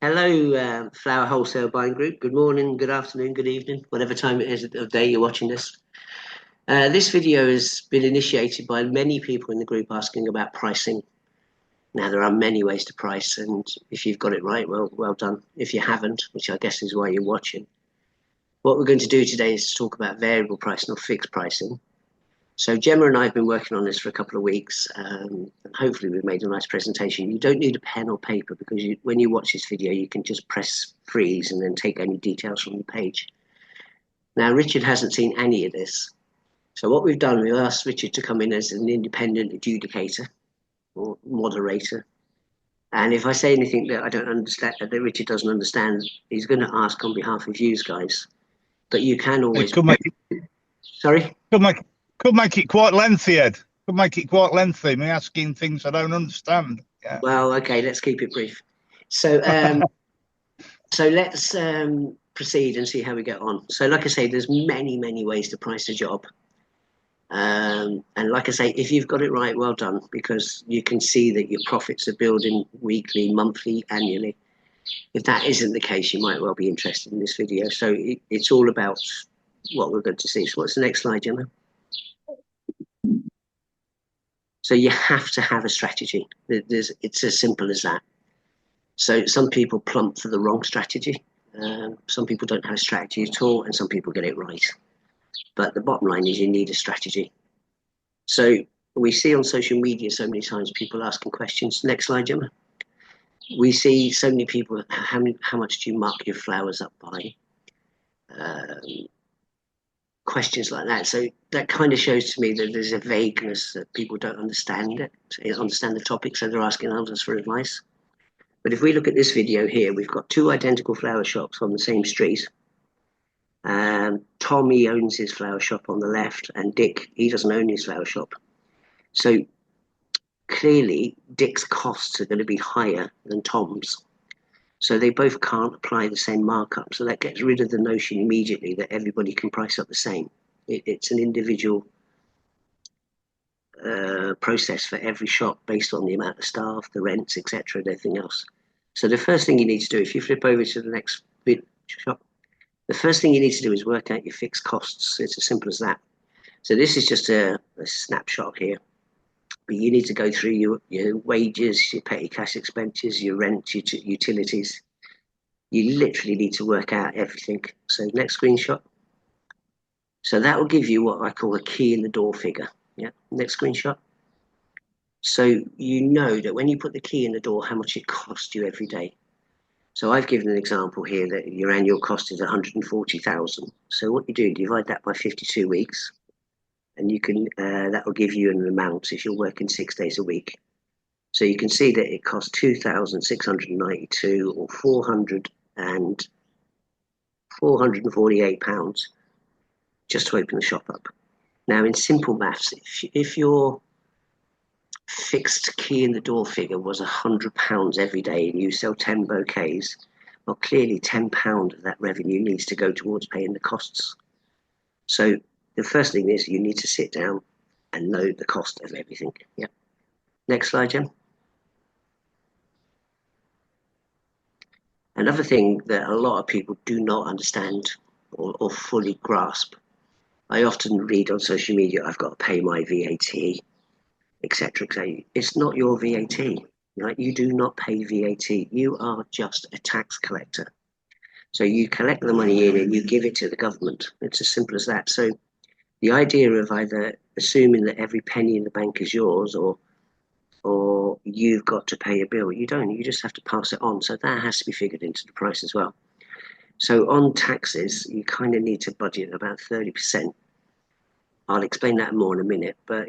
Hello, Flower Wholesale Buying Group. Good morning, good afternoon, good evening, whatever time it is of day you're watching this. This video has been initiated by many people in the group asking about pricing. Now, there are many ways to price, and if you've got it right, well done. If you haven't, which I guess is why you're watching, what we're going to do today is to talk about variable pricing or fixed pricing. So Gemma and I have been working on this for a couple of weeks, and hopefully we've made a nice presentation. You don't need a pen or paper because when you watch this video, you can just press freeze and then take any details from the page. Now, Richard hasn't seen any of this. So what we've done, we've asked Richard to come in as an independent adjudicator or moderator. And if I say anything that I don't understand, that Richard doesn't understand, he's going to ask on behalf of you guys. But you can always... Sorry? Could make it quite lengthy, Ed. Could make it quite lengthy, me asking things I don't understand. Yeah. Well, okay, let's keep it brief. So, so let's proceed and see how we get on. So, like I say, there's many ways to price a job. And like I say, if you've got it right, well done, because you can see that your profits are building weekly, monthly, annually. If that isn't the case, you might well be interested in this video. So it's all about what we're going to see. So what's the next slide, Gemma? So you have to have a strategy. It's as simple as that. So some people plump for the wrong strategy. Some people don't have a strategy at all, and some people get it right. But the bottom line is you need a strategy. So we see on social media so many times people asking questions. Next slide, Gemma. We see so many people, how much do you mark your flowers up by? Questions like that. So that kind of shows to me that there's a vagueness that people don't understand the topic, so they're asking others for advice. But if we look at this video here, we've got two identical flower shops on the same street. Tommy owns his flower shop on the left, and Dick, he doesn't own his flower shop. So clearly Dick's costs are going to be higher than Tom's. So they both can't apply the same markup. So that gets rid of the notion immediately that everybody can price up the same. It's an individual process for every shop based on the amount of staff, the rents, etc., and everything else. So the first thing you need to do, if you flip over to the next shop, the first thing you need to do is work out your fixed costs. It's as simple as that. So this is just a snapshot here. But you need to go through your wages, your petty cash expenses, your rent, your utilities. You literally need to work out everything. So next screenshot. So that will give you what I call a key in the door figure. Yeah, next screenshot. So you know that when you put the key in the door, how much it costs you every day. So I've given an example here that your annual cost is 140,000. So what you do, divide that by 52 weeks. And you can that will give you an amount if you're working 6 days a week. So you can see that it costs 2,692 or £448 just to open the shop up. Now, in simple maths, if your fixed key in the door figure was £100 every day and you sell 10 bouquets, well, clearly £10 of that revenue needs to go towards paying the costs. So the first thing is you need to sit down and know the cost of everything. Yeah. Next slide, Jen. Another thing that a lot of people do not understand or fully grasp, I often read on social media, I've got to pay my VAT, etc. It's not your VAT. Right? You do not pay VAT. You are just a tax collector. So you collect the money in and you give it to the government. It's as simple as that. So the idea of either assuming that every penny in the bank is yours or you've got to pay a bill, you don't. You just have to pass it on. So that has to be figured into the price as well. So on taxes, you kind of need to budget about 30%. I'll explain that more in a minute. But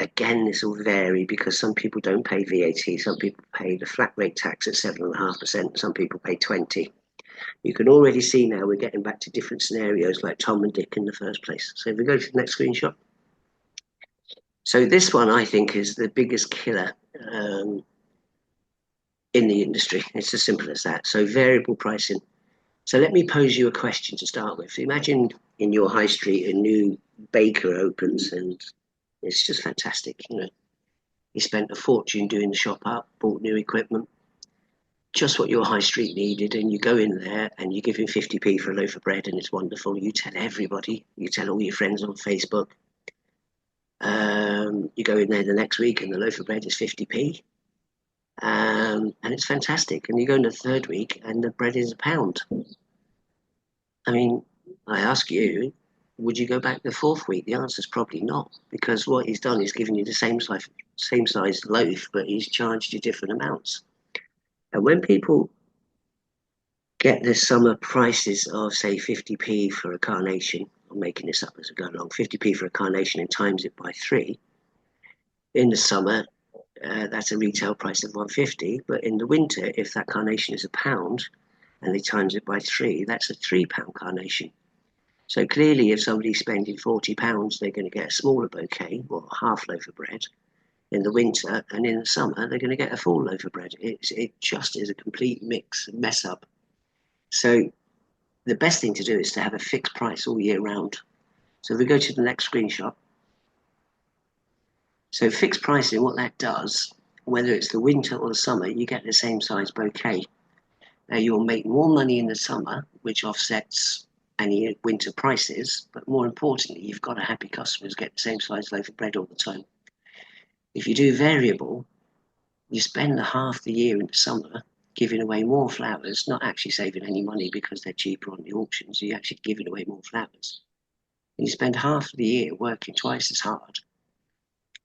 again, this will vary because some people don't pay VAT. Some people pay the flat rate tax at 7.5%. Some people pay 20%. You can already see now we're getting back to different scenarios like Tom and Dick in the first place. So if we go to the next screenshot. So this one, I think, is the biggest killer in the industry. It's as simple as that. So variable pricing. So let me pose you a question to start with. Imagine in your high street a new baker opens and it's just fantastic. You know, he spent a fortune doing the shop up, bought new equipment. just what your high street needed, and you go in there and you give him 50p for a loaf of bread, and it's wonderful. You tell everybody, you tell all your friends on Facebook. You go in there the next week, and the loaf of bread is 50p, and it's fantastic. And you go in the third week, and the bread is £1. I mean, I ask you, would you go back the fourth week? The answer is probably not, because what he's done is given you the same size loaf, but he's charged you different amounts. And when people get the summer prices of, say, 50p for a carnation, I'm making this up as I go along, 50p for a carnation and times it by 3, in the summer, that's a retail price of 150, but in the winter, if that carnation is £1 and they times it by 3, that's a £3 carnation. So clearly, if somebody's spending £40, they're going to get a smaller bouquet, or a half loaf of bread, in the winter, and in the summer, they're going to get a full loaf of bread. It just is a complete mess up. So the best thing to do is to have a fixed price all year round. So if we go to the next screenshot. So fixed pricing, what that does, whether it's the winter or the summer, you get the same size bouquet. Now you'll make more money in the summer, which offsets any winter prices, but more importantly, you've got a happy customers get the same size loaf of bread all the time. If you do variable, you spend the half the year in the summer giving away more flowers, not actually saving any money because they're cheaper on the auctions, you're actually giving away more flowers. And you spend half the year working twice as hard,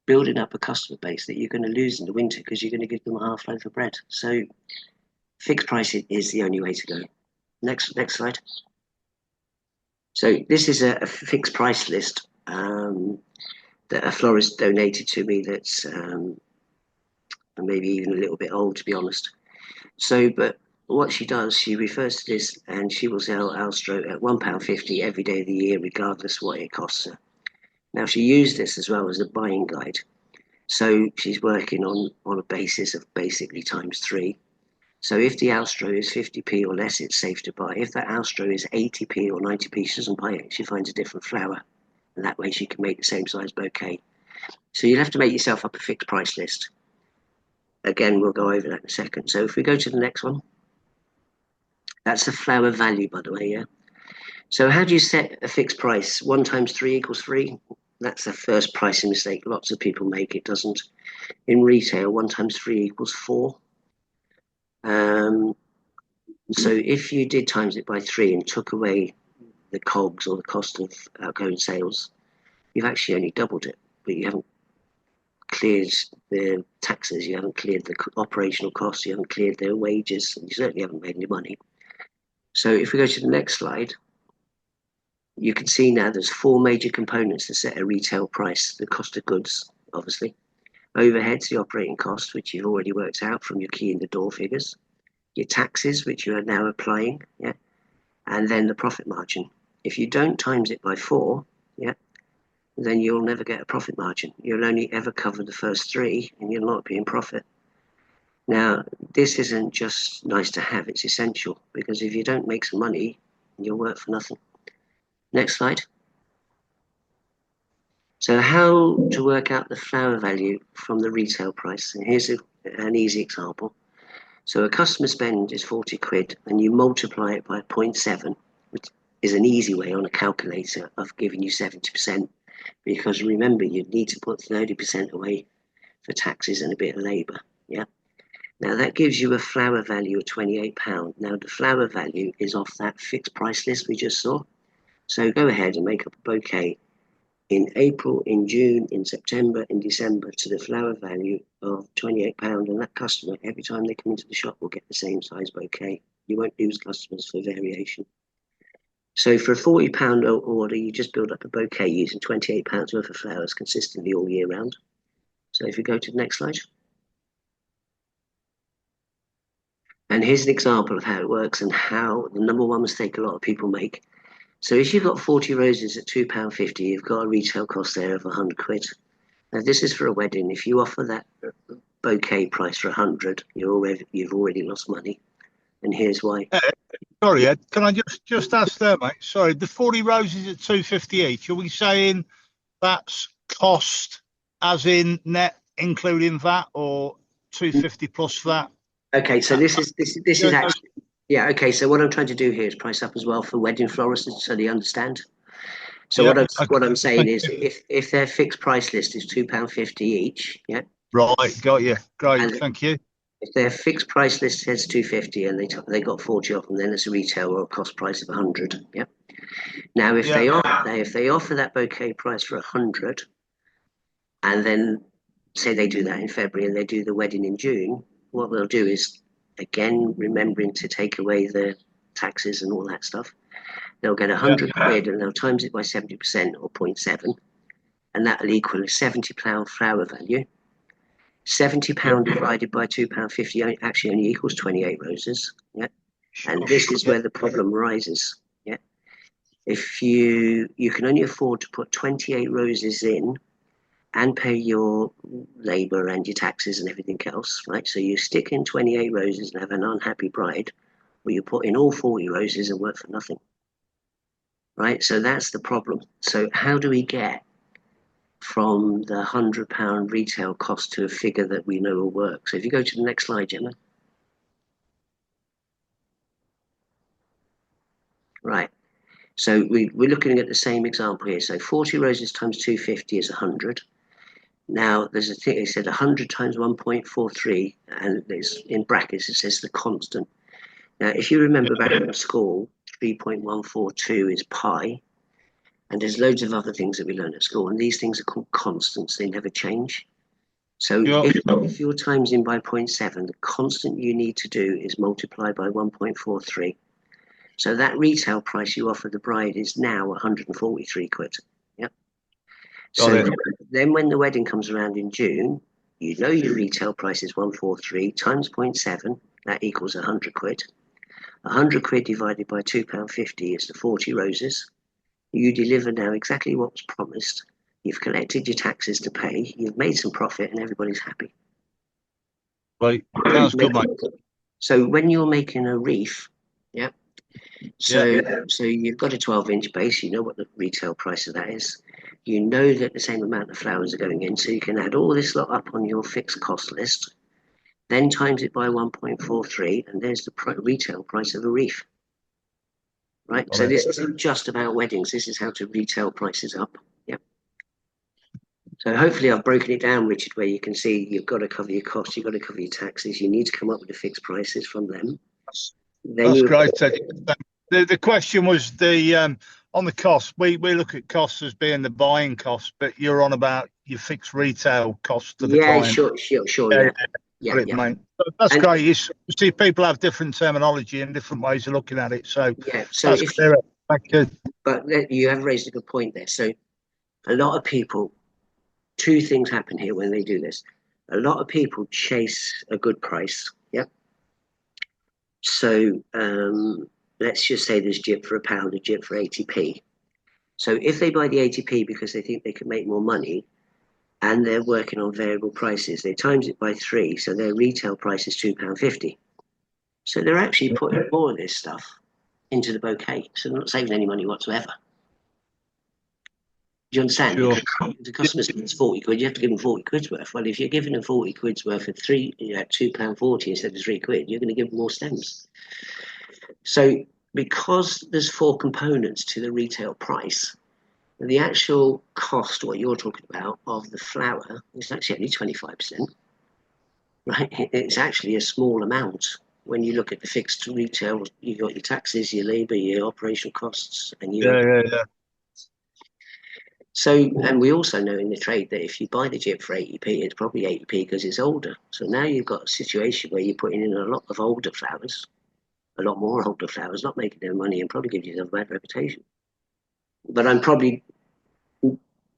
building up a customer base that you're going to lose in the winter because you're going to give them a half loaf of bread. So fixed pricing is the only way to go. Next slide. So this is a fixed price list that a florist donated to me that's maybe even a little bit old, to be honest. So, but what she does, she refers to this and she will sell Alstro at £1.50 every day of the year, regardless what it costs her. Now, she used this as well as a buying guide. So she's working on a basis of basically times 3. So if the Alstro is 50p or less, it's safe to buy. If that Alstro is 80p or 90p, she doesn't buy it. She finds a different flower. And that way she can make the same size bouquet. So you'll have to make yourself up a fixed price list. Again, we'll go over that in a second. So if we go to the next one, that's the flower value, by the way, yeah? So how do you set a fixed price? 1 times 3 equals 3. That's the first pricing mistake lots of people make. It doesn't. In retail, 1 times 3 equals 4. So if you did times it by 3 and took away the cogs or the cost of outgoing sales, you've actually only doubled it, but you haven't cleared the taxes, you haven't cleared the operational costs, you haven't cleared their wages, and you certainly haven't made any money. So if we go to the next slide, you can see now there's 4 major components to set a retail price. The cost of goods, obviously. Overheads, the operating costs, which you've already worked out from your key in the door figures. Your taxes, which you are now applying, yeah, and then the profit margin. If you don't times it by 4, yeah, then you'll never get a profit margin. You'll only ever cover the first 3 and you'll not be in profit. Now, this isn't just nice to have, it's essential, because if you don't make some money, you'll work for nothing. Next slide. So how to work out the flower value from the retail price? And here's an easy example. So a customer spend is 40 quid and you multiply it by 0.7, which is an easy way on a calculator of giving you 70%, because remember, you need to put 30% away for taxes and a bit of labour, yeah? Now that gives you a flower value of £28. Now the flower value is off that fixed price list we just saw. So go ahead and make up a bouquet in April, in June, in September, in December to the flower value of £28, and that customer, every time they come into the shop, will get the same size bouquet. You won't lose customers for variation. So for a £40 order, you just build up a bouquet using £28 worth of flowers consistently all year round. So if you go to the next slide. And here's an example of how it works and how the number one mistake a lot of people make. So if you've got 40 roses at £2.50, you've got a retail cost there of 100 quid. Now this is for a wedding. If you offer that bouquet price for 100, you've already lost money. And here's why. Sorry, Ed, can I just ask there, mate? Sorry, the 40 roses at 250 each. Are we saying that's cost as in net including VAT, or 250 plus VAT? Okay, so this is Yeah, actually, yeah. Okay, so what I'm trying to do here is price up as well for wedding florists, so they understand. So yeah, what I'm okay, saying thank is, you. if their fixed price list is £2.50 each, yeah, Right, got you. Great, and thank you. if their fixed price list says 250 and they got 40 off them, then it's a retail or a cost price of 100. Yeah. Now, Yeah, if they offer that bouquet price for 100, and then say they do that in February and they do the wedding in June, what they'll do is, again, remembering to take away the taxes and all that stuff, they'll get yeah, £100 and they'll times it by 70% or zero point 0.7, and that'll equal a £70 flower value. yeah. £70 divided by £2.50 actually only equals 28 roses. Yeah. And this is Yeah, where the problem rises. Yeah. If you can only afford to put 28 roses in and pay your labour and your taxes and everything else, right? So you stick in 28 roses and have an unhappy bride, or you put in all 40 roses and work for nothing, right? So that's the problem. So how do we get from the £100 retail cost to a figure that we know will work? So if you go to the next slide, Gemma. Right. So we're looking at the same example here. So 40 roses times 250 is 100. Now, there's a thing, it said 100 times 1.43, and there's in brackets, it says the constant. Now, if you remember back in school, 3.142 is pi, and there's loads of other things that we learn at school, and these things are called constants, they never change. So yeah. if you're times in by zero point 0.7, the constant you need to do is multiply by 1.43. So that retail price you offer the bride is now 143 quid. Yep. Got So it. then when the wedding comes around in June, you know your retail price is 143 times zero point 0.7, that equals 100 quid. 100 quid divided by £2.50 is the 40 roses. You deliver now exactly what was promised. You've collected your taxes to pay, you've made some profit, and everybody's happy. Right, sounds good, mate. So when you're making a wreath, yeah, Yeah, so you've got a 12-inch base, you know what the retail price of that is. You know that the same amount of flowers are going in, so you can add all this lot up on your fixed cost list, then times it by 1.43, and there's the retail price of a wreath. Right? got So it. this isn't just about weddings, this is how to retail prices up. Yeah. So hopefully I've broken it down, Richard, where you can see you've got to cover your costs, you've got to cover your taxes, you need to come up with the fixed prices from them. Then That's you great, Ted. The question was on the cost. We look at costs as being the buying cost, but you're on about your fixed retail cost to the yeah, client. sure, Yeah, yeah, got it, yeah. mate. That's And great. You see, people have different terminology and different ways of looking at it. So yeah, so that's if clear. Thank you. but you have raised a good point there. So a lot of people, two things happen here when they do this. A lot of people chase a good price. Yep. So let's just say there's jip for £1, a jip for 80p. So if they buy the 80p because they think they can make more money and they're working on variable prices, they times it by 3, so their retail price is £2.50. So they're actually putting more of this stuff into the bouquet. So they're not saving any money whatsoever. Do you understand? Sure. Because the customer spends 40 quid, you have to give them 40 quid's worth. Well, if you're giving them 40 quid's worth at £2.40 instead of 3 quid, you're going to give them more stems. So because there's four components to the retail price, the actual cost, what you're talking about, of the flower is actually only 25%, right? It's actually a small amount. When you look at the fixed retail, you've got your taxes, your labour, your operational costs, and your Yeah. So, and we also know in the trade that if you buy the jib for 80p, it's probably 80p because it's older. So now you've got a situation where you're putting in a lot of older flowers, a lot more older flowers, not making their money and probably gives you a bad reputation. But I'm probably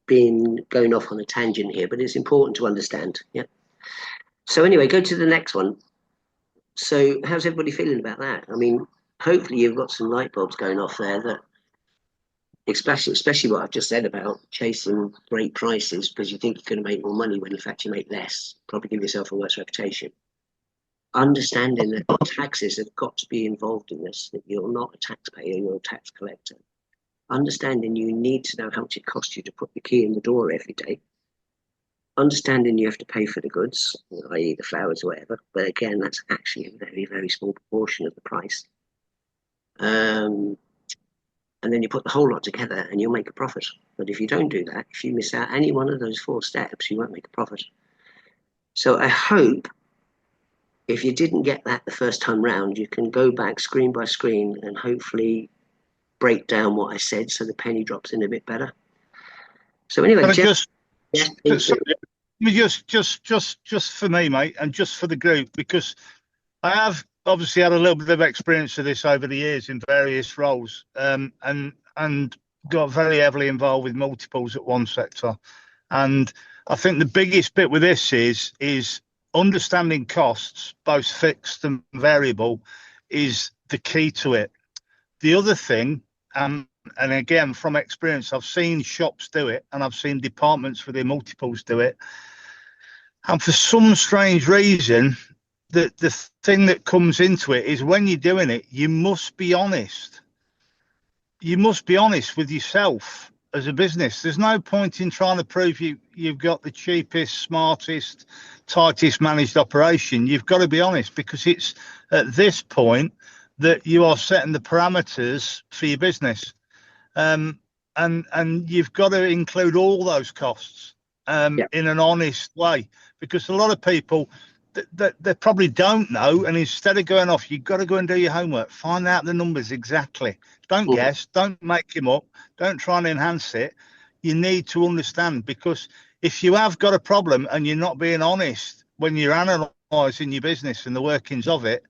going off on a tangent here, but it's important to understand. Yeah. So anyway, go to the next one. So how's everybody feeling about that? I mean, hopefully you've got some light bulbs going off there that especially what I've just said about chasing great prices because you think you're going to make more money when in fact you make less, probably give yourself a worse reputation. Understanding that taxes have got to be involved in this, that you're not a taxpayer, you're a tax collector. Understanding you need to know how much it costs you to put the key in the door every day. understanding you have to pay for the goods, i.e. the flowers or whatever, but again, that's actually a very, very small proportion of the price. And then you put the whole lot together and you'll make a profit. But if you don't do that, if you miss out any one of those 4 steps, you won't make a profit. So I hope if you didn't get that the first time round, you can go back screen by screen and hopefully break down what I said so the penny drops in a bit better. So anyway, just for me, mate, and just for the group, because I have obviously had a little bit of experience of this over the years in various roles, and got very heavily involved with multiples at one sector. And I think the biggest bit with this is understanding costs, both fixed and variable, is the key to it. The other thing, and again, from experience, I've seen shops do it and I've seen departments for their multiples do it. And for some strange reason, the thing that comes into it is when you're doing it, you must be honest. You must be honest with yourself as a business. There's no point in trying to prove you've got the cheapest, smartest, tightest managed operation. You've got to be honest, because it's at this point that you are setting the parameters for your business. And you've got to include all those costs in an honest way, because a lot of people they probably don't know, and instead of going off, you've got to go and do your homework, find out the numbers exactly. Don't guess, don't make them up, don't try and enhance it. You need to understand, because if you have got a problem and you're not being honest when you're analysing your business and the workings of it,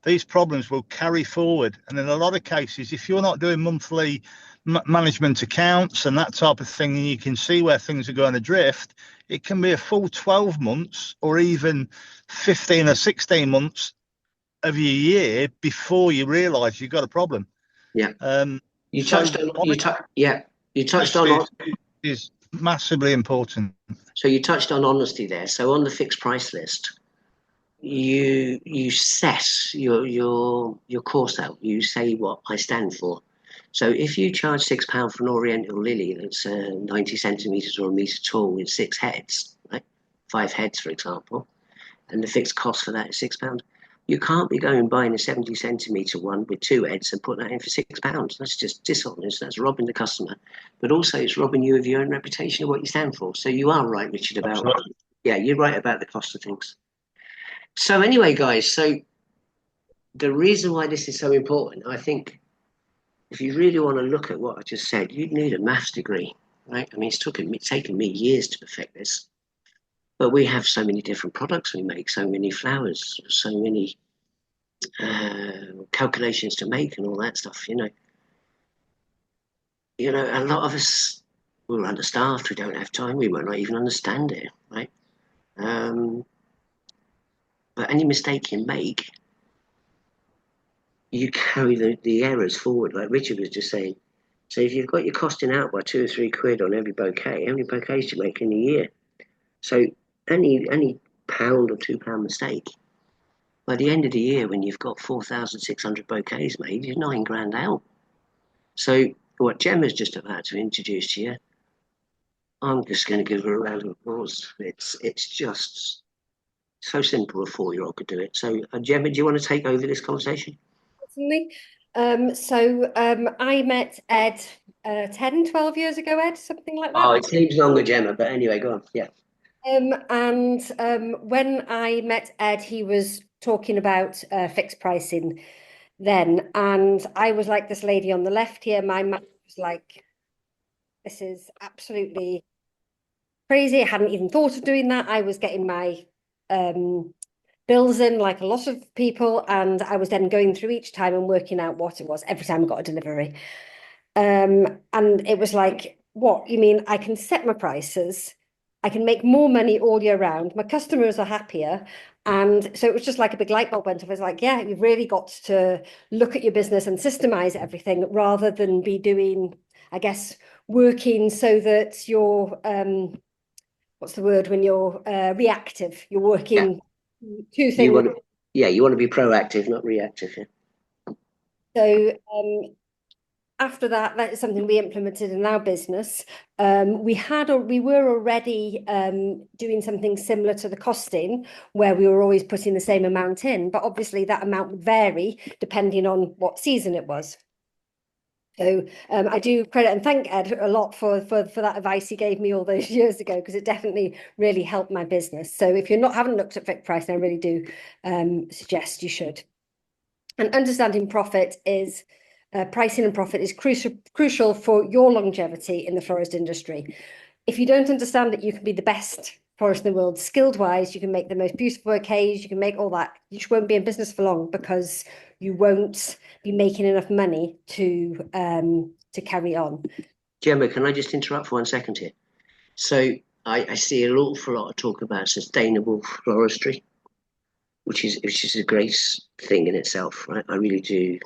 these problems will carry forward. And in a lot of cases, if you're not doing monthly management accounts and that type of thing, and you can see where things are going adrift, it can be a full 12 months or even 15 or 16 months of your year before you realise you've got a problem. Yeah. You touched on is massively important. So you touched on honesty there. So on the fixed price list, you set your course out. You say what I stand for. So if you charge £6 for an Oriental lily that's 90 centimetres or a metre tall with 6 heads, right? 5 heads, for example, and the fixed cost for that is £6, you can't be going buying a 70 centimetre one with 2 heads and put that in for £6. That's just dishonest. That's robbing the customer. But also it's robbing you of your own reputation of what you stand for. So you are right, Richard, about you're right about the cost of things. So anyway, guys, so the reason why this is so important, I think, if you really want to look at what I just said, you'd need a maths degree, right? I mean, it's taken me years to perfect this. But we have so many different products we make, so many flowers, so many calculations to make and all that stuff, you know. A lot of us, we're understaffed, we don't have time, we might not even understand it, right? But any mistake you make, you carry the errors forward, like Richard was just saying. So if you've got your costing out by £2 or £3 on every bouquet, how many bouquets do you make in a year? So any £1 or £2 mistake, by the end of the year, when you've got 4,600 bouquets made, you're £9,000 out. So what Gemma's just about to introduce to you, I'm just going to give her a round of applause. It's just so simple. A 4-year-old could do it. So Gemma, do you want to take over this conversation? Certainly. I met Ed 10, 12 years ago, Ed, something like that. Oh, it seems longer, Gemma, but anyway, go on. Yeah. When I met Ed, he was talking about fixed pricing then. And I was like this lady on the left here. My mind was like, this is absolutely crazy. I hadn't even thought of doing that. I was getting my bills in like a lot of people, and I was then going through each time and working out what it was every time I got a delivery. And it was like, what you mean? I can set my prices, I can make more money all year round, my customers are happier. And so it was just like a big light bulb went off. I was like, yeah, you've really got to look at your business and systemize everything rather than be doing, I guess, working so that you're what's the word when you're reactive? You're working two things. You want to be proactive, not reactive. Yeah. So after that, that is something we implemented in our business. We were already doing something similar to the costing, where we were always putting the same amount in, but obviously that amount would vary depending on what season it was. So I do credit and thank Ed a lot for that advice he gave me all those years ago, because it definitely really helped my business. So if you haven't looked at fixed price, I really do suggest you should. And understanding profit is pricing and profit is crucial for your longevity in the florist industry. If you don't understand that you can be the best florist in the world, skilled wise, you can make the most beautiful bouquets, you can make all that, you just won't be in business for long, because you won't be making enough money to carry on. Gemma, can I just interrupt for 1 second here? So I see an awful lot of talk about sustainable floristry, which is a great thing in itself, right? I really do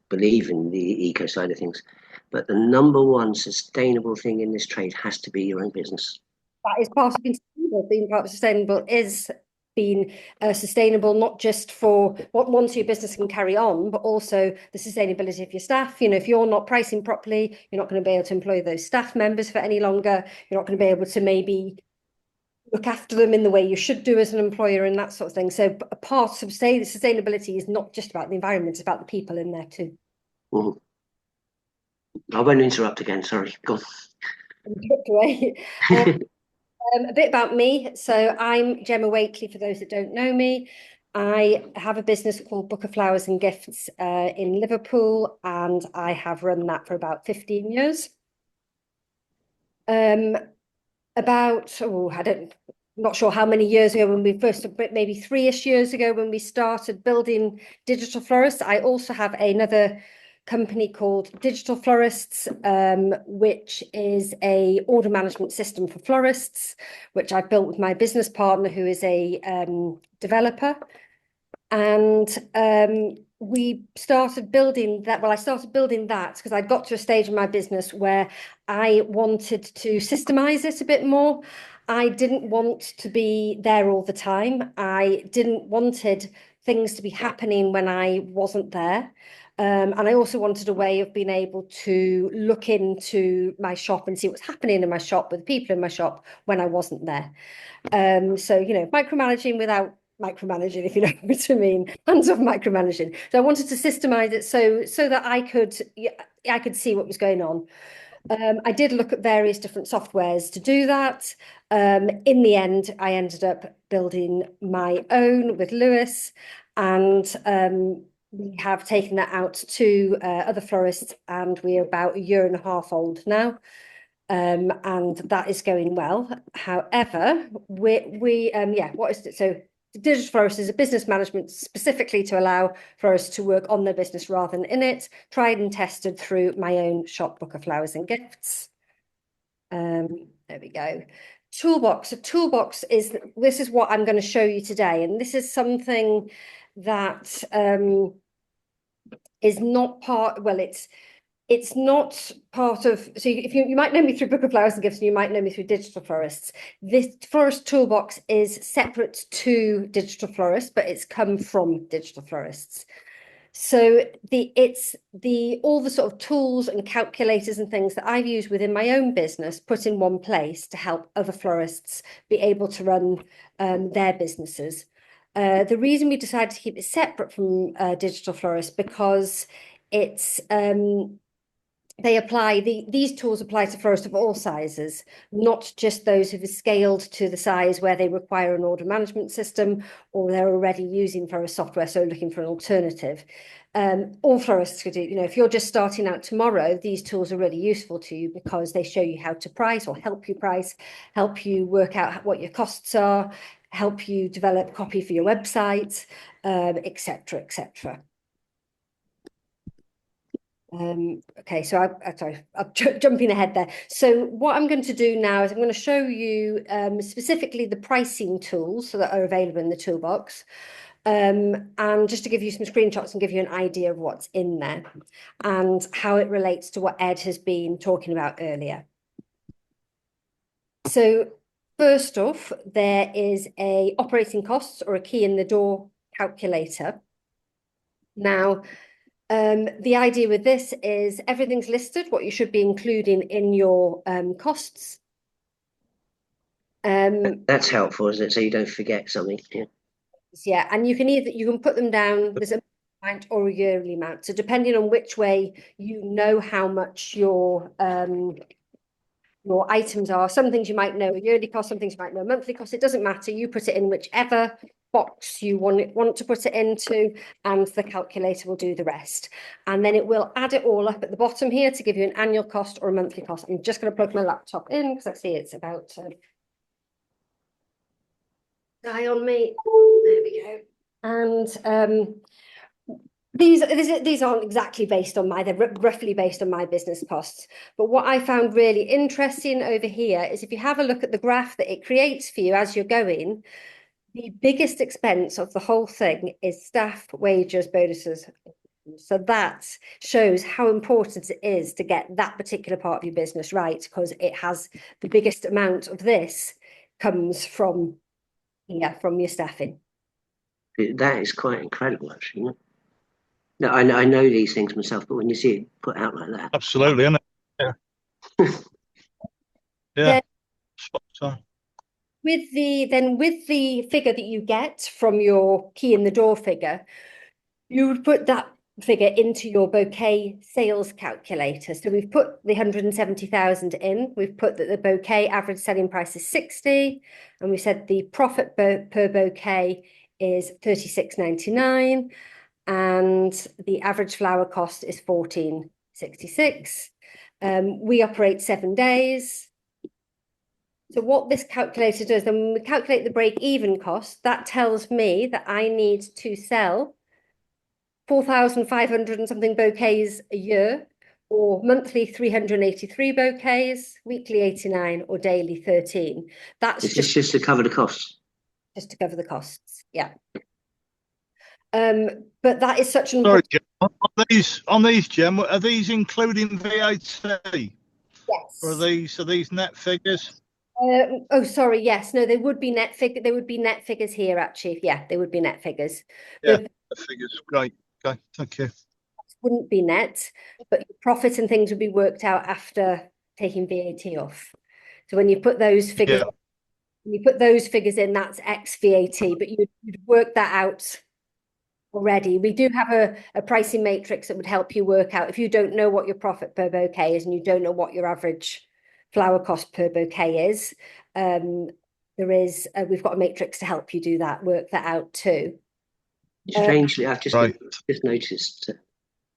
believe in the eco side of things. But the number one sustainable thing in this trade has to be your own business. That is part of being sustainable. Being part of sustainable is being sustainable, not just for what once your business can carry on, but also the sustainability of your staff. You know, if you're not pricing properly, you're not going to be able to employ those staff members for any longer. You're not going to be able to maybe look after them in the way you should do as an employer and that sort of thing. So a part of sustainability is not just about the environment, it's about the people in there too. Mm. I won't interrupt again, sorry. Go on. A bit about me. So I'm Gemma Wakerley, for those that don't know me. I have a business called Bouquet Flowers and Gifts in Liverpool, and I have run that for about 15 years. Not sure how many years ago when we first, maybe 3-ish years ago when we started building digital florists. I also have another company called Digital Florists, which is a order management system for florists, which I built with my business partner, who is a developer. And we started building that. Well, I started building that because I got to a stage in my business where I wanted to systemize it a bit more. I didn't want to be there all the time. I didn't wanted things to be happening when I wasn't there. And I also wanted a way of being able to look into my shop and see what's happening in my shop with the people in my shop when I wasn't there. So, you know, micromanaging without micromanaging, if you know what I mean, hands off micromanaging. So I wanted to systemize it so that I could see what was going on. I did look at various different softwares to do that. In the end, I ended up building my own with Lewis, and we have taken that out to other florists, and we're about 1.5 years old now. And that is going well. However, what is it? So Digital Florist is a business management specifically to allow florists to work on their business rather than in it, tried and tested through my own shop, Bouquet Flowers and Gifts. There we go. Toolbox. A toolbox this is what I'm going to show you today. And this is something that is not part, well, it's not part of, so if you might know me through Bouquet Flowers and Gifts, and you might know me through Digital Florists. This Florist Toolbox is separate to Digital Florists, but it's come from Digital Florists. So all the sort of tools and calculators and things that I've used within my own business put in one place to help other florists be able to run their businesses. The reason we decided to keep it separate from Digital Florists because it's these tools apply to florists of all sizes, not just those who've scaled to the size where they require an order management system or they're already using florist software, so looking for an alternative. All florists could do, you know, if you're just starting out tomorrow, these tools are really useful to you because they show you how to price or help you price, help you work out what your costs are, help you develop copy for your website, etc., etc. Okay, so I'm jumping ahead there. So what I'm going to do now is I'm going to show you specifically the pricing tools that are available in the toolbox, and just to give you some screenshots and give you an idea of what's in there and how it relates to what Ed has been talking about earlier. So first off, there is a operating costs or a key in the door calculator. Now, The idea with this is everything's listed, what you should be including in your costs. That's helpful, isn't it? So you don't forget something. Yeah. Yeah, and you can put them down. There's a amount or a yearly amount. So depending on which way you know how much your items are. Some things you might know a yearly cost, some things you might know a monthly cost. It doesn't matter. You put it in whichever box you want to put it into, and the calculator will do the rest. And then it will add it all up at the bottom here to give you an annual cost or a monthly cost. I'm just going to plug my laptop in because I see it's about to die on me. There we go. And these aren't exactly based on they're roughly based on my business costs. But what I found really interesting over here is if you have a look at the graph that it creates for you as you're going, the biggest expense of the whole thing is staff wages, bonuses. So that shows how important it is to get that particular part of your business right, because it has the biggest amount of this comes from your staffing. That is quite incredible, actually. No, I know these things myself, but when you see it put out like that, Absolutely, isn't it? Yeah. Yeah. Then, Spot on. with the figure that you get from your key in the door figure, you would put that figure into your bouquet sales calculator. So we've put the 170,000 in. We've put that the bouquet average selling price is 60, and we said the profit per bouquet is 36.99, and the average flower cost is 14.66. We operate 7 days. So what this calculator does, then when we calculate the break-even cost, that tells me that I need to sell 4,500 and something bouquets a year, or monthly 383 bouquets, weekly 89, or daily 13. That's just to cover the costs. Just to cover the costs, yeah. But that is such an Sorry, important... on these, Gemma, are these including VAT? Yes. Or are these net figures? Oh, sorry. Yes, no, they would be net figure. They would be net figures here, actually. Yeah, they would be net figures. Yeah, the figures. Great. Okay, thank you. Wouldn't be net, but your profit and things would be worked out after taking VAT off. So when you put those figures, in, that's ex VAT, but you'd work that out already. We do have a pricing matrix that would help you work out if you don't know what your profit per bouquet is and you don't know what your average flower cost per bouquet is. We've got a matrix to help you do that, work that out too. Strangely, I've just noticed.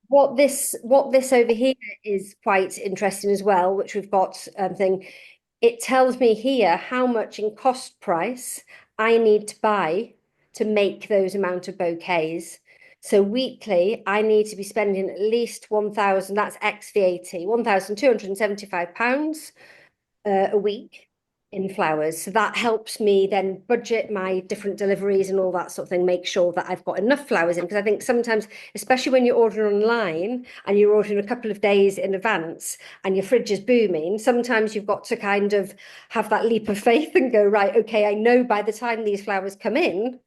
What this over here is quite interesting as well, which we've got thing. It tells me here how much in cost price I need to buy to make those amount of bouquets. So weekly, I need to be spending at least 1,000, that's ex VAT, £1,275 a week in flowers. So that helps me then budget my different deliveries and all that sort of thing, make sure that I've got enough flowers in. Because I think sometimes, especially when you're ordering online and you're ordering a couple of days in advance and your fridge is booming, sometimes you've got to kind of have that leap of faith and go, right, okay, I know by the time these flowers come in,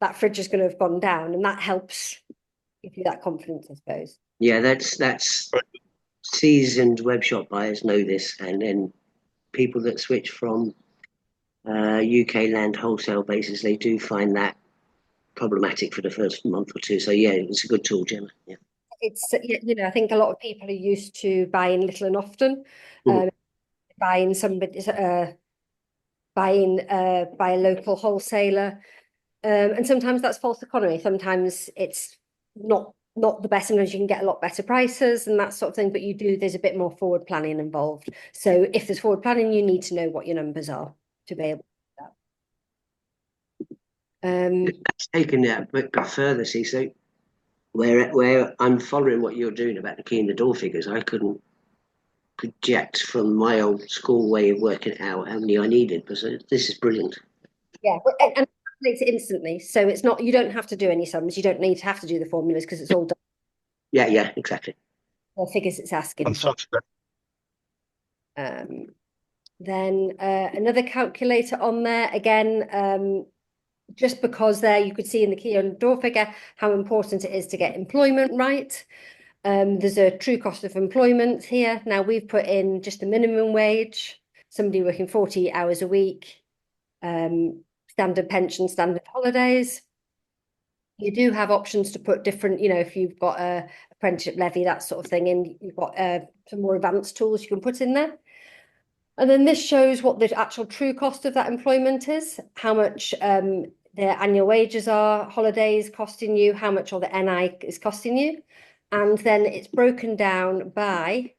that fridge is going to have gone down, and that helps give you that confidence, I suppose. Yeah, that's seasoned web shop buyers know this, and then people that switch from UK land wholesale basis, they do find that problematic for the first month or two. So yeah, it's a good tool, Gemma. Yeah. It's I think a lot of people are used to buying little and often, buying somebody by a local wholesaler, and sometimes that's false economy. Sometimes it's not the best. Sometimes you can get a lot better prices and that sort of thing, but there's a bit more forward planning involved. So if there's forward planning, you need to know what your numbers are to be able to do that. That's taken it a bit further, see. So where I'm following what you're doing about the key in the door figures, I couldn't project from my old school way of working out how many I needed. But this is brilliant. Yeah, and it calculates it instantly. So it's not, you don't have to do any sums. You don't need to have to do the formulas because it's all done. Yeah, exactly. The figures it's asking for. Then another calculator on there again. just because there you could see in the key on door figure how important it is to get employment right. There's a true cost of employment here. Now we've put in just the minimum wage, somebody working 40 hours a week, standard pension, standard holidays. You do have options to put different, if you've got a apprenticeship levy, that sort of thing, and you've got some more advanced tools you can put in there. And then this shows what the actual true cost of that employment is, how much their annual wages are, holidays costing you, how much all the NI is costing you. And then it's broken down by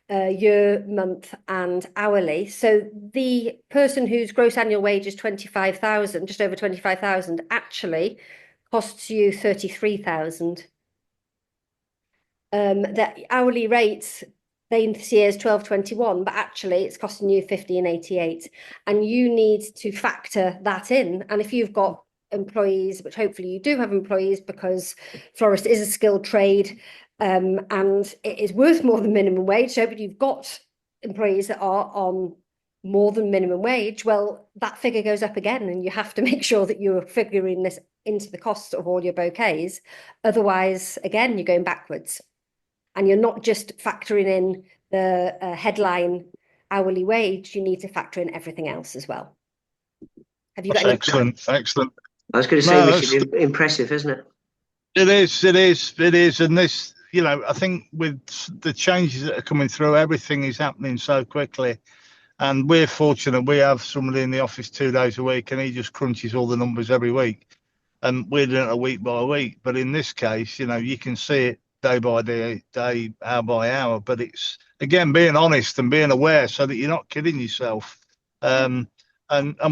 year, month and hourly. So the person whose gross annual wage is 25,000, just over 25,000, actually costs you 33,000. The hourly rates this year is 12.21, but actually it's costing you 15.88, and you need to factor that in. And if you've got employees, which hopefully you do have employees, because florist is a skilled trade, and it is worth more than minimum wage. So, but you've got employees that are on more than minimum wage, well, that figure goes up again, and you have to make sure that you're figuring this into the cost of all your bouquets. Otherwise, again, you're going backwards. And you're not just factoring in the headline hourly wage, you need to factor in everything else as well. Have you got any? Excellent. I was going to say, Richard, impressive, isn't it? It is. And this, I think with the changes that are coming through, everything is happening so quickly. And we're fortunate, we have somebody in the office 2 days a week, and he just crunches all the numbers every week. And we're doing it week by week. But in this case, you can see it day by day, hour by hour. But it's, again, being honest and being aware so that you're not kidding yourself. And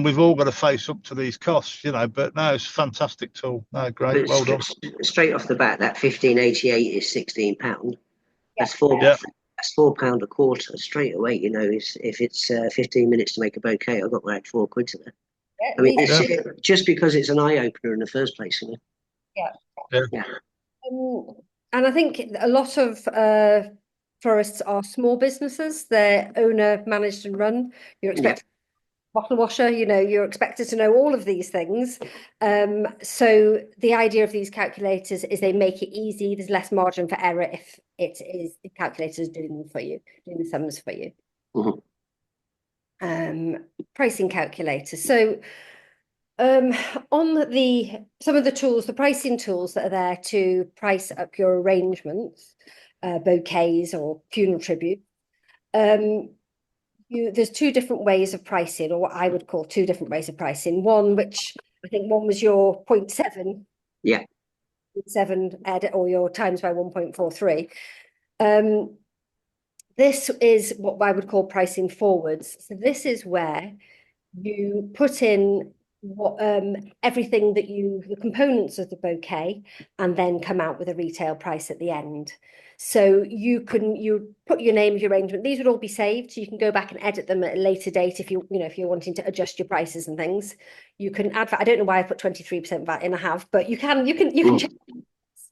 we've all got to face up to these costs, but no, it's a fantastic tool. No, great, well done. Straight off the bat, that 15.88 is £16. That's £4. Yeah. That's £4 a quarter straight away. If it's 15 minutes to make a bouquet, I've got like £4 in there. I mean, it's just because it's an eye opener in the first place. Yeah. And I think a lot of florists are small businesses. They're owner managed and run. You're expected bottle washer, you're expected to know all of these things. So the idea of these calculators is they make it easy. There's less margin for error if the calculator is doing them for you, doing the sums for you. Pricing calculator. So on some of the tools, the pricing tools that are there to price up your arrangements, bouquets or funeral tribute, there's two different ways of pricing, or what I would call two different ways of pricing. One, which I think one was your 0.7. Yeah. 0.7 Ed, or your times by 1.43. This is what I would call pricing forwards. So this is where you put in what everything that the components of the bouquet, and then come out with a retail price at the end. So you put your name of your arrangement. These would all be saved, so you can go back and edit them at a later date if if you're wanting to adjust your prices and things. You can add VAT. I don't know why I put 23% VAT in. I have, but you can check.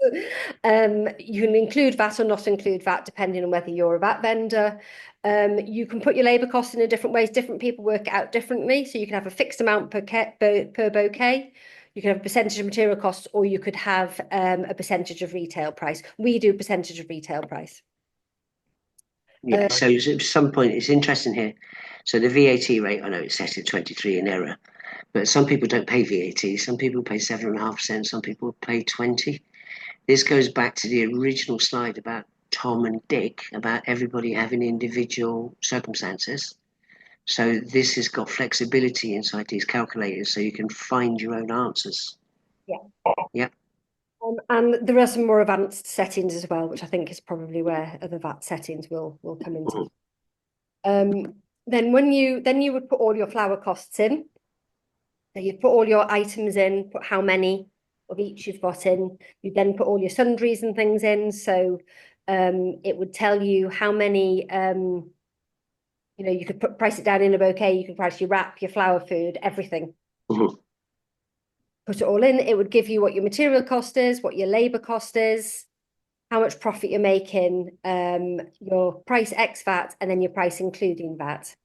You can include VAT or not include VAT depending on whether you're a VAT vendor. You can put your labour costs in different ways. Different people work it out differently. So you can have a fixed amount per bouquet. You can have a percentage of material costs, or you could have a percentage of retail price. We do percentage of retail price. Yeah, so at some point, it's interesting here. So the VAT rate, I know it's set at 23 in error, but some people don't pay VAT. Some people pay 7.5%. Some people pay 20. This goes back to the original slide about Tom and Dick, about everybody having individual circumstances. So this has got flexibility inside these calculators, so you can find your own answers. Yeah. And there are some more advanced settings as well, which I think is probably where other VAT settings will come into. Then you would put all your flower costs in. So you put all your items in, put how many of each you've got in. You then put all your sundries and things in. So it would tell you how many, you could price it down in a bouquet. You could price your wrap, your flower food, everything. Put it all in. It would give you what your material cost is, what your labour cost is, how much profit you're making, your price ex VAT, and then your price including VAT.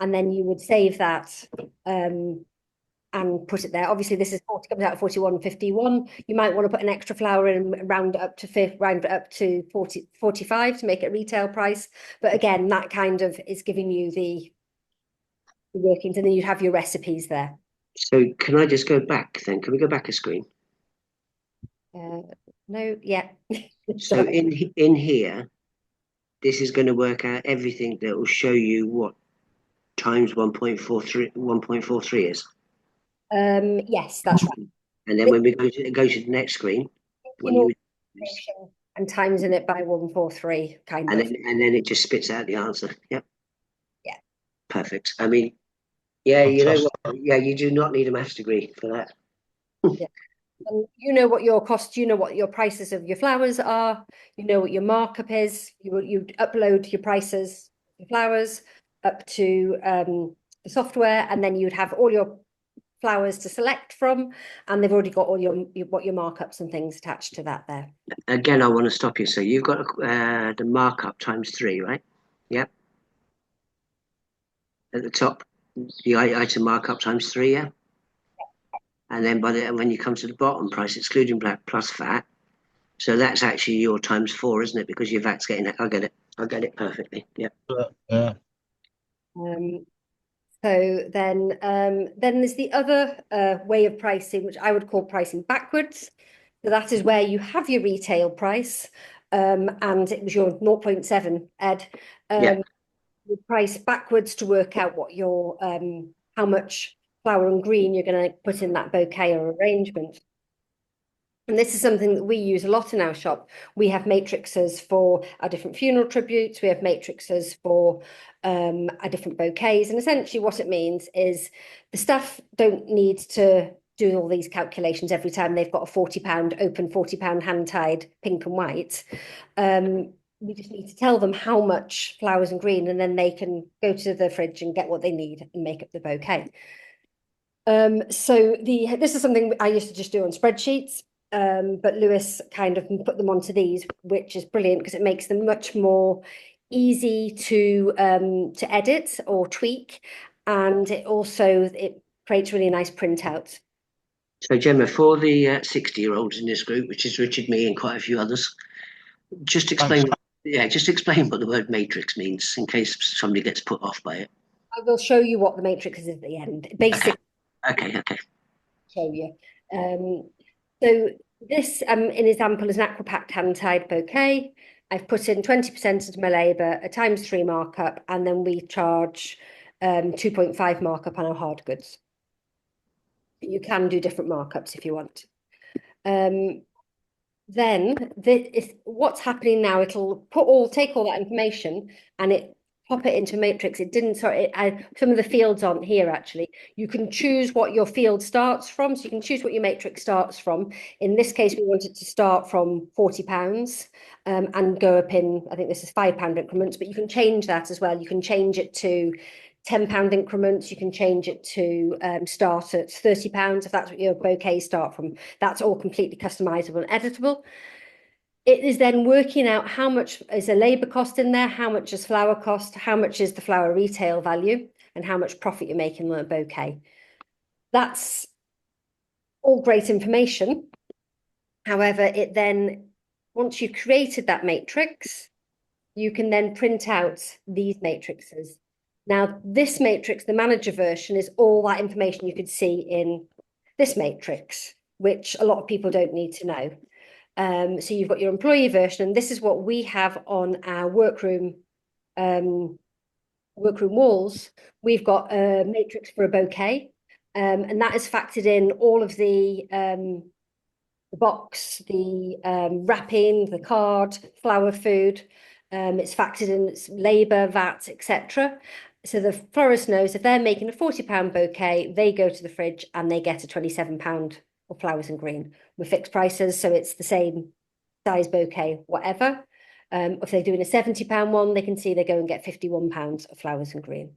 And then you would save that and put it there. Obviously, this is 40, comes out at 41.51. You might want to put an extra flower in and round it up to 40, 45 to make it retail price. But again, that kind of is giving you the workings, and then you have your recipes there. So can I just go back then? Can we go back a screen? No, yeah. So in here, this is going to work out everything that will show you what times 1.43 is. Yes, that's right. And then when we go to the next screen, and times in it by 143, kind of. And then it just spits out the answer. Yep. Yeah. Perfect. I mean, yeah, you know what? Yeah, you do not need a maths degree for that. Yeah. And you know what your cost, you know what your prices of your flowers are, you know what your markup is. You upload your prices, your flowers up to the software, and then you'd have all your flowers to select from, and they've already got all what your markups and things attached to that there. Again, I want to stop you. So you've got the markup times 3, right? Yep. At the top, the item markup times 3, yeah. And then when you come to the bottom, price excluding black plus VAT. So that's actually your times 4, isn't it? Because your VAT's getting it. I get it perfectly. Yeah. Yeah. So then there's the other way of pricing, which I would call pricing backwards. So that is where you have your retail price, and it was your 0.7, Ed. Yeah. You price backwards to work out what your how much flower and green you're going to put in that bouquet or arrangement. And this is something that we use a lot in our shop. We have matrices for our different funeral tributes. We have matrices for our different bouquets. And essentially what it means is the staff don't need to do all these calculations every time they've got a £40 open, £40 hand-tied pink and white. We just need to tell them how much flowers and green, and then they can go to the fridge and get what they need and make up the bouquet. So this is something I used to just do on spreadsheets. But Lewis kind of put them onto these, which is brilliant because it makes them much more easy to edit or tweak, and it creates really nice printouts. So Gemma, for the 60-year-olds in this group, which is Richard, me, and quite a few others, just explain. Just explain what the word matrix means in case somebody gets put off by it. I will show you what the matrix is at the end. Basically. Okay. Show you. So this, in example, is an aquapact hand-tied bouquet. I've put in 20% of my labour, a ×3 markup, and then we charge 2.5 markup on our hard goods. You can do different markups if you want. Then what's happening now, it'll take all that information and pop it into a matrix. It didn't, sorry, some of the fields aren't here actually. You can choose what your field starts from, so you can choose what your matrix starts from. In this case, we wanted to start from £40 and go up in, I think this is £5 increments, but you can change that as well. You can change it to £10 increments. You can change it to start at £30 if that's what your bouquet start from. That's all completely customizable and editable. It is then working out how much is a labour cost in there, how much is flower cost, how much is the flower retail value, and how much profit you're making on a bouquet. That's all great information. However, it then, once you've created that matrix, you can then print out these matrices. Now, this matrix, the manager version, is all that information you could see in this matrix, which a lot of people don't need to know. So you've got your employee version, and this is what we have on our workroom walls. We've got a matrix for a bouquet, and that is factored in all of the box, the wrapping, the card, flower food. It's factored in its labour, VAT, etc. So the florist knows if they're making a £40 bouquet, they go to the fridge and they get a £27 of flowers and green with fixed prices. So it's the same size bouquet, whatever. If they're doing a £70 one, they can see they go and get £51 of flowers and green.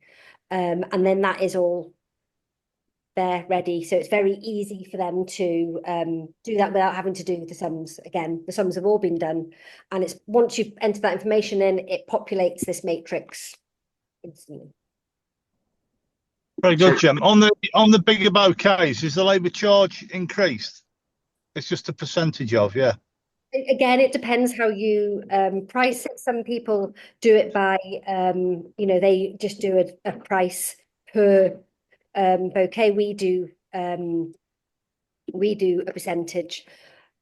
And then that is all there ready. So it's very easy for them to do that without having to do the sums. Again, the sums have all been done. And it's once you've entered that information in, it populates this matrix instantly. Very So good, Gem. On the bigger bouquets, is the labour charge increased? It's just a percentage of, yeah. Again, it depends how you price it. Some people do it by, they just do a price per bouquet. We do a percentage.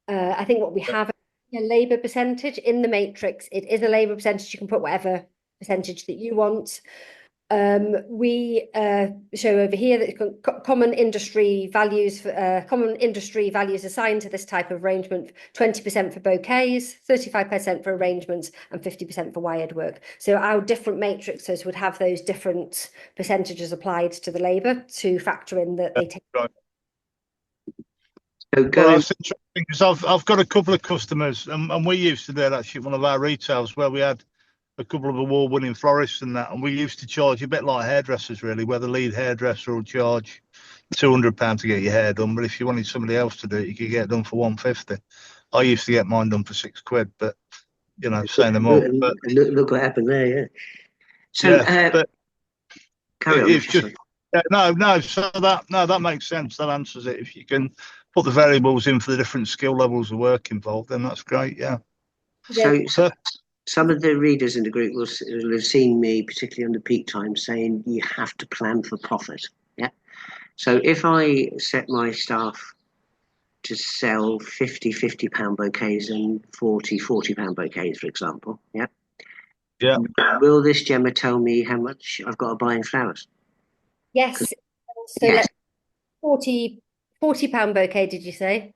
I think what we have a labour percentage in the matrix. It is a labour percentage. You can put whatever percentage that you want. We show over here that common industry values assigned to this type of arrangement: 20% for bouquets, 35% for arrangements, and 50% for wired work. So our different matrices would have those different percentages applied to the labour to factor in that they take. Right. So Well, that's interesting because I've got a couple of customers, and we used to do that actually at one of our retails where we had a couple of award-winning florists and that, and we used to charge a bit like hairdressers, really, where the lead hairdresser will charge £200 to get your hair done, but if you wanted somebody else to do it, you could get it done for £150. I used to get mine done for £6, but saying them up. But look what happened there, yeah. So yeah, but carry on. it's just that makes sense. That answers it. If you can put the variables in for the different skill levels of work involved, then that's great. Yeah. So some of the readers in the group will have seen me, particularly on the peak time, saying you have to plan for profit. Yeah. So if I set my staff to sell £50 bouquets and £40 bouquets, for example, yeah. Yeah. Will this Gemma tell me how much I've got to buy in flowers? Yes. So Yes. let's £40 bouquet, did you say?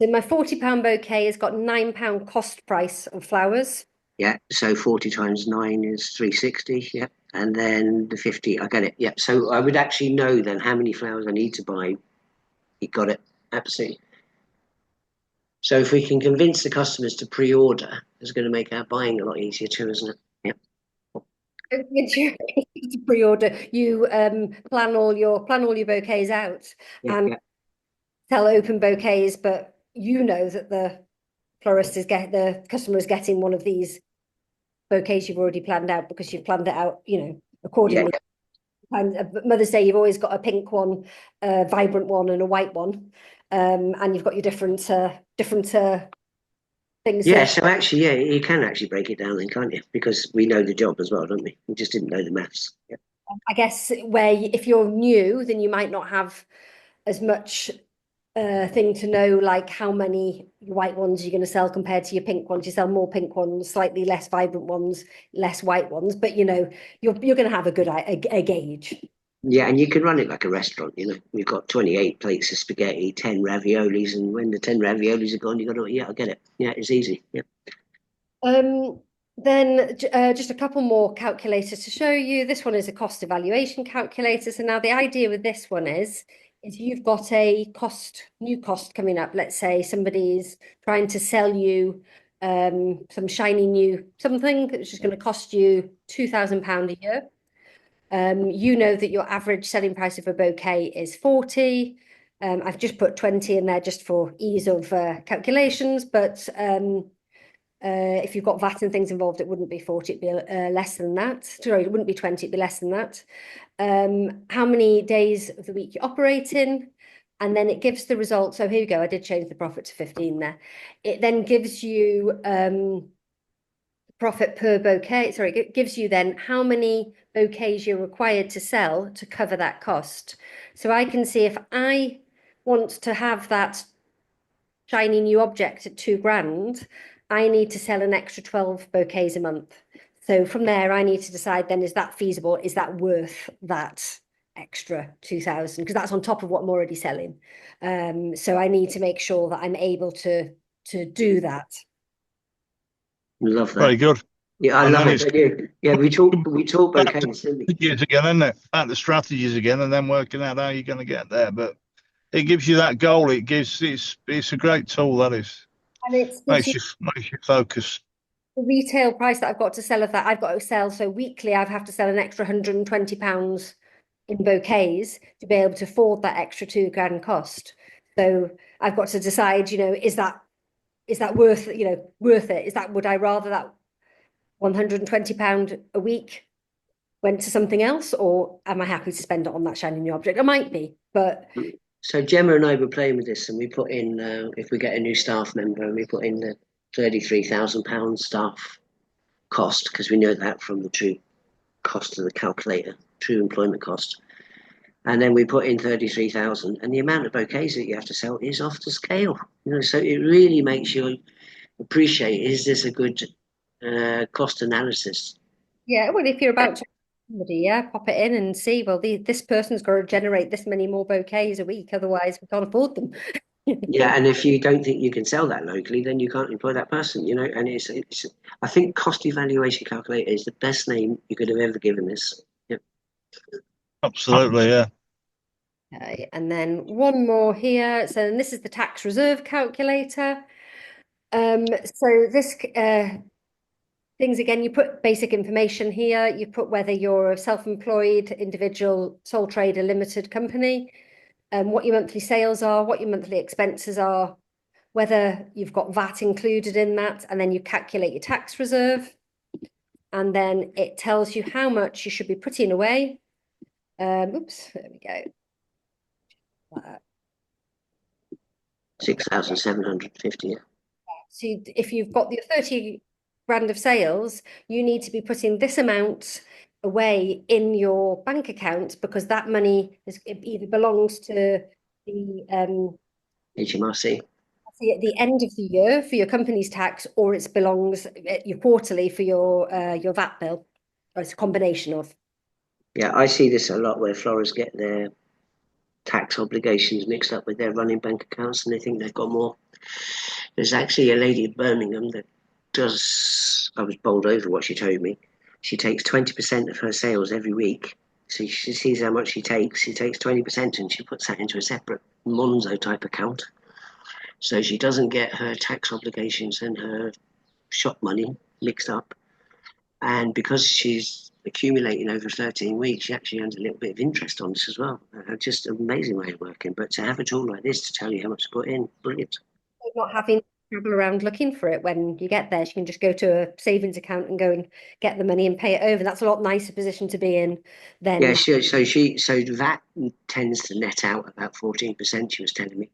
So my £40 bouquet has got £9 cost price of flowers. Yeah, so 40 times 9 is 360, yeah. And then the 50, I get it, yeah. So I would actually know then how many flowers I need to buy. You got it, absolutely. So if we can convince the customers to pre-order, it's going to make our buying a lot easier too, isn't it? Yeah. To pre-order, you plan all your bouquets out and sell open bouquets, but you know that the customer is getting one of these bouquets you've already planned out because you've planned it out, accordingly. And Mother's Day, you've always got a pink one, a vibrant one, and a white one, and you've got your different things. Yeah, so actually, yeah, you can actually break it down then, can't you? Because we know the job as well, don't we? We just didn't know the maths. Yeah. I guess if you're new, then you might not have as much thing to know, like how many white ones you're going to sell compared to your pink ones. You sell more pink ones, slightly less vibrant ones, less white ones, but you're going to have a gauge. Yeah, and you can run it like a restaurant. We've got 28 plates of spaghetti, 10 raviolis, and when the 10 raviolis are gone, you got to, yeah, I get it. Yeah, it's easy. Yeah. Then just a couple more calculators to show you. This one is a cost evaluation calculator. So now the idea with this one is you've got a new cost coming up. Let's say somebody's trying to sell you some shiny new something which is going to cost you £2,000 a year. You know that your average selling price of a bouquet is 40. I've just put 20 in there just for ease of calculations, but if you've got VAT and things involved, it wouldn't be 40, it'd be less than that. Sorry, it wouldn't be 20, it'd be less than that. How many days of the week you operate in, and then it gives the result. So here we go, I did change the profit to 15 there. It then gives you profit per bouquet. Sorry, it gives you then how many bouquets you're required to sell to cover that cost. So I can see if I want to have that shiny new object at £2,000, I need to sell an extra 12 bouquets a month. So from there, I need to decide then, is that feasible? Is that worth that extra 2,000? Because that's on top of what I'm already selling. So I need to make sure that I'm able to do that. Love that. Very good. Yeah, I love it. Yeah, we talk bouquets, didn't we? Again, isn't it? Back the strategies again, and then working out how you're going to get there. But it gives you that goal. It's a great tool, that is. And it makes you focus. The retail price that I've got to sell of that, I've got to sell. So weekly, I have to sell an extra £120 in bouquets to be able to afford that extra £2,000 cost. So I've got to decide, is that worth it? Would I rather that £120 a week went to something else, or am I happy to spend it on that shiny new object? I might be, but So Gemma and I were playing with this, and we put in if we get a new staff member, and we put in the £33,000 staff cost, because we know that from the true cost of the calculator, true employment cost. And then we put in 33,000, and the amount of bouquets that you have to sell is off the scale. So it really makes you appreciate: is this a good cost analysis? yeah, well, if you're about to somebody, yeah, pop it in and see, well, this person's got to generate this many more bouquets a week, otherwise we can't afford them. Yeah, and if you don't think you can sell that locally, then you can't employ that person. And it's I think cost evaluation calculator is the best name you could have ever given this. Yep. Absolutely, yeah. Okay, and then one more here. So this is the tax reserve calculator. So this things again, you put basic information here. You put whether you're a self-employed individual, sole trader, limited company, what your monthly sales are, what your monthly expenses are, whether you've got VAT included in that, and then you calculate your tax reserve. And then it tells you how much you should be putting away. Oops, there we go. 6,750. So if you've got the 30 grand of sales, you need to be putting this amount away in your bank account, because that money either belongs to the HMRC. at the end of the year for your company's tax, or it belongs your quarterly for your VAT bill, or it's a combination of. Yeah, I see this a lot where florists get their tax obligations mixed up with their running bank accounts, and they think they've got more. There's actually a lady in Birmingham that does, I was bowled over what she told me. She takes 20% of her sales every week. So she sees how much she takes 20%, and she puts that into a separate Monzo type account. So she doesn't get her tax obligations and her shop money mixed up. And because she's accumulating over 13 weeks, she actually earns a little bit of interest on this as well. Just an amazing way of working. But to have a tool like this to tell you how much to put in, brilliant. Not having to travel around looking for it when you get there. You can just go to a savings account and go and get the money and pay it over. That's a lot nicer position to be in than. Yeah, so that tends to net out about 14%, she was telling me.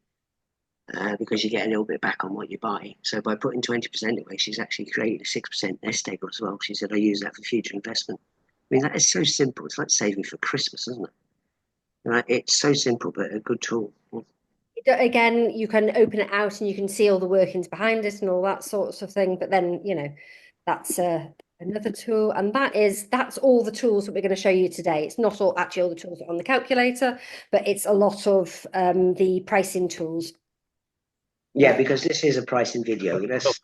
Because you get a little bit back on what you buy. So by putting 20% away, she's actually created a 6% nest egg as well. She said, I use that for future investment. I mean, that is so simple. It's like saving for Christmas, isn't it? Right? It's so simple, but a good tool. Again, you can open it out and you can see all the workings behind it and all that sorts of thing. But then, that's another tool. And that's all the tools that we're going to show you today. It's not all actually all the tools on the calculator, but it's a lot of the pricing tools. Yeah, because this is a pricing video. Let's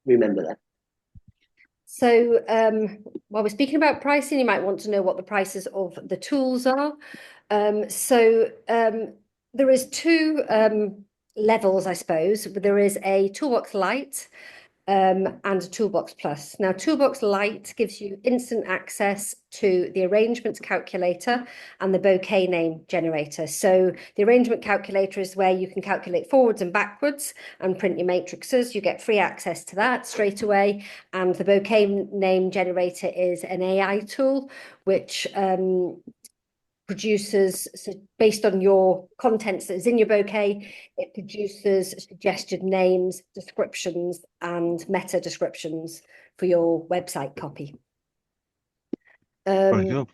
remember that. So while we're speaking about pricing, you might want to know what the prices of the tools are. There is two levels, I suppose. There is a Toolbox Lite and a Toolbox Plus. Now, Toolbox Lite gives you instant access to the arrangements calculator and the bouquet name generator. So the arrangement calculator is where you can calculate forwards and backwards and print your matrices. You get free access to that straight away. And the bouquet name generator is an AI tool, which produces, so based on your contents that is in your bouquet, it produces suggested names, descriptions, and meta descriptions for your website copy. Very good.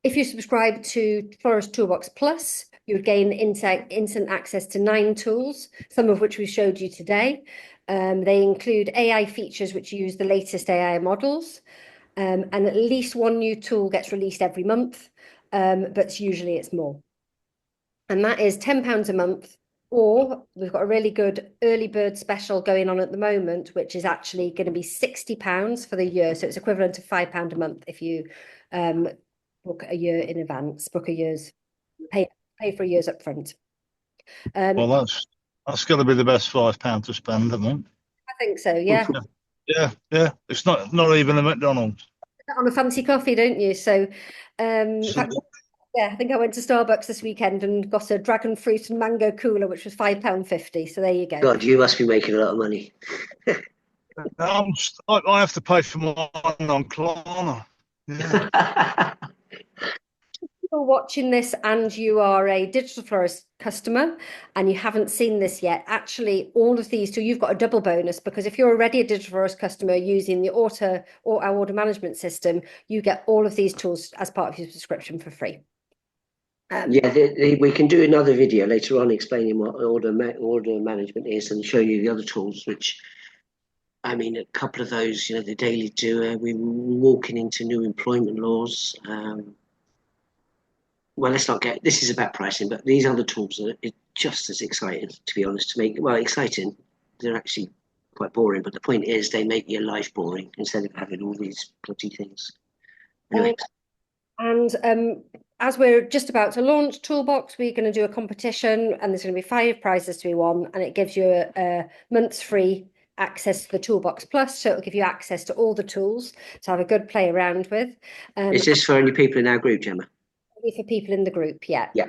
If you subscribe to Florist Toolbox Plus, you would gain instant access to 9 tools, some of which we showed you today. They include AI features which use the latest AI models. And at least one new tool gets released every month, but usually it's more. And that is £10 a month, or we've got a really good early bird special going on at the moment, which is actually going to be £60 for the year. So it's equivalent to £5 a month if you book a year in advance, pay for a year's upfront. Well, that's got to be the best £5 to spend, isn't it? I think so, yeah. Yeah. It's not even a McDonald's. On a fancy coffee, don't you? So, in fact, yeah, I think I went to Starbucks this weekend and got a dragon fruit and mango cooler, which was £5.50. So there you go. God, you must be making a lot of money. I have to pay for mine on Klarna. Yeah. You're watching this and you are a digital florist customer and you haven't seen this yet, actually all of these, so you've got a double bonus, because if you're already a digital florist customer using the our order management system, you get all of these tools as part of your subscription for free. Yeah, we can do another video later on explaining what order management is and show you the other tools, which, I mean, a couple of those, you know, the daily doer, we're walking into new employment laws. Well, let's not get, this is about pricing, but these other tools are just as exciting, to be honest, to make, well, exciting. They're actually quite boring, but the point is they make your life boring instead of having all these bloody things. Anyway. And as we're just about to launch Toolbox, we're going to do a competition and there's going to be 5 prizes to be won, and it gives you a month's free access to the Toolbox Plus, so it'll give you access to all the tools to have a good play around with. Is this for only people in our group, Gemma? For people in the group, yeah. Yeah.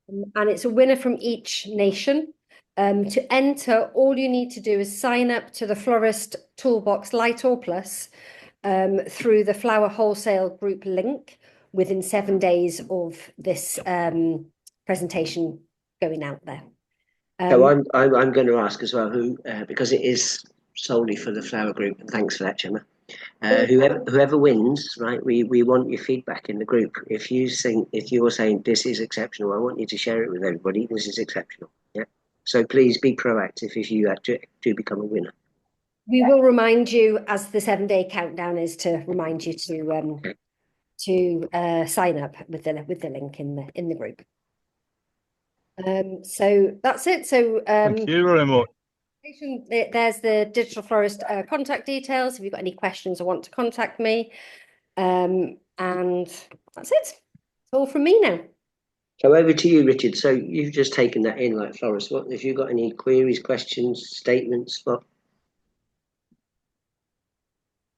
And it's a winner from each nation. To enter, all you need to do is sign up to the Florist Toolbox Lite or Plus through the Flower Wholesale Group link within 7 days of this presentation going out there. So I'm going to ask as well who, because it is solely for the Flower Group, and thanks for that, Gemma. Whoever wins, right? We want your feedback in the group. If you're saying this is exceptional, I want you to share it with everybody. This is exceptional. Yeah. So please be proactive if you do become a winner. We will remind you as the 7-day countdown is to remind you to sign up with the link in the group. So that's it. So Thank you very much. There's the Digital Florist contact details if you've got any questions or want to contact me. And that's it. It's all from me now. So over to you, Richard. So you've just taken that in like Florist. What have you got? Any queries, questions, statements? What?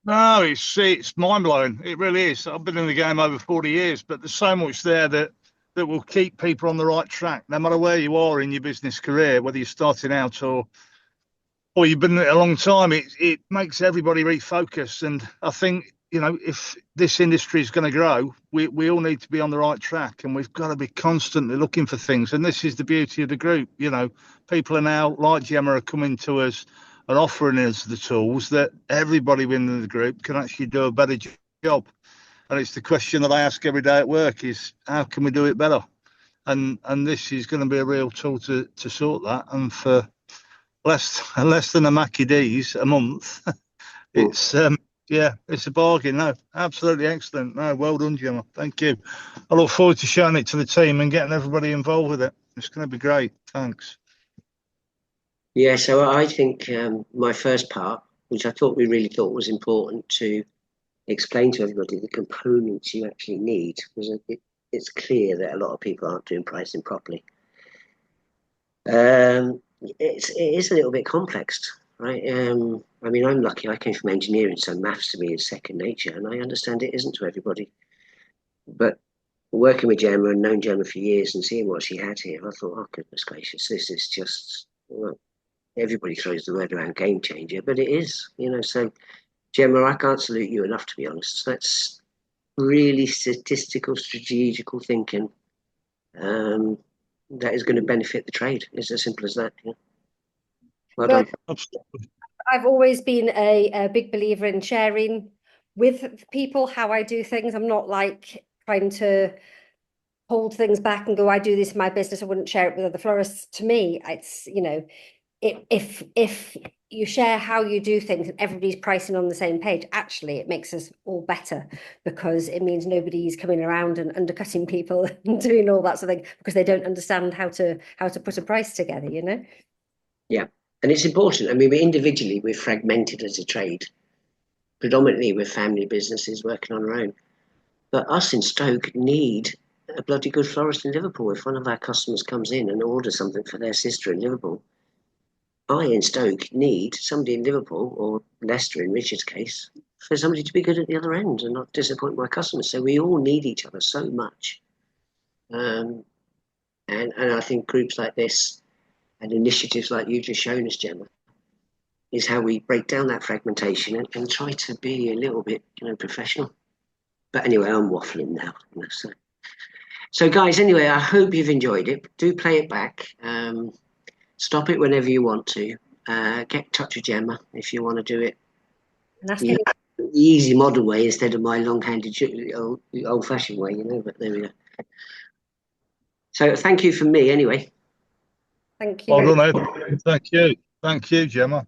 No, it's mind blowing. It really is. I've been in the game over 40 years, but there's so much there that will keep people on the right track, no matter where you are in your business career, whether you're starting out or you've been in it a long time. It makes everybody refocus, and I think, you know, if this industry is going to grow, we all need to be on the right track, and we've got to be constantly looking for things. And this is the beauty of the group. You know, people are now, like Gemma, are coming to us and offering us the tools that everybody within the group can actually do a better job. And it's the question that I ask every day at work is, how can we do it better? And this is going to be a real tool to sort that. And for less than a Mackie D's a month, it's it's a bargain. No, absolutely excellent. No, well done, Gemma. Thank you. I look forward to showing it to the team and getting everybody involved with it. It's going to be great. Thanks. Yeah, so I think my first part, which we really thought was important to explain to everybody the components you actually need, because it's clear that a lot of people aren't doing pricing properly. It is a little bit complex, right? I mean, I'm lucky. I came from engineering, so maths to me is second nature, and I understand it isn't to everybody. But working with Gemma and known Gemma for years and seeing what she had here, I thought, oh goodness gracious, this is just, well, everybody throws the word around game changer, but it is, you know. So Gemma, I can't salute you enough, to be honest. That's really statistical, strategical thinking that is going to benefit the trade. It's as simple as that. Yeah. Well done. I've always been a big believer in sharing with people how I do things. I'm not like trying to hold things back and go, I do this in my business, I wouldn't share it with other florists. To me, it's, you know, if you share how you do things and everybody's pricing on the same page, actually it makes us all better, because it means nobody's coming around and undercutting people and doing all that sort of thing because they don't understand how to put a price together, you know. Yeah, and it's important. I mean, we're fragmented as a trade. Predominantly we're family businesses working on our own, but us in Stoke need a bloody good florist in Liverpool. If one of our customers comes in and orders something for their sister in Liverpool, I in Stoke need somebody in Liverpool, or Leicester in Richard's case, for somebody to be good at the other end and not disappoint my customers. So we all need each other so much. And I think groups like this and initiatives like you've just shown us, Gemma, is how we break down that fragmentation and try to be a little bit, professional. But anyway, I'm waffling now. So guys, anyway, I hope you've enjoyed it. Do play it back. Stop it whenever you want to. Get in touch with Gemma if you want to do it. The easy modern way instead of my long-handed, old-fashioned way, But there we go. So thank you from me, anyway. Thank you. Well done, Ed. Thank you, Gemma.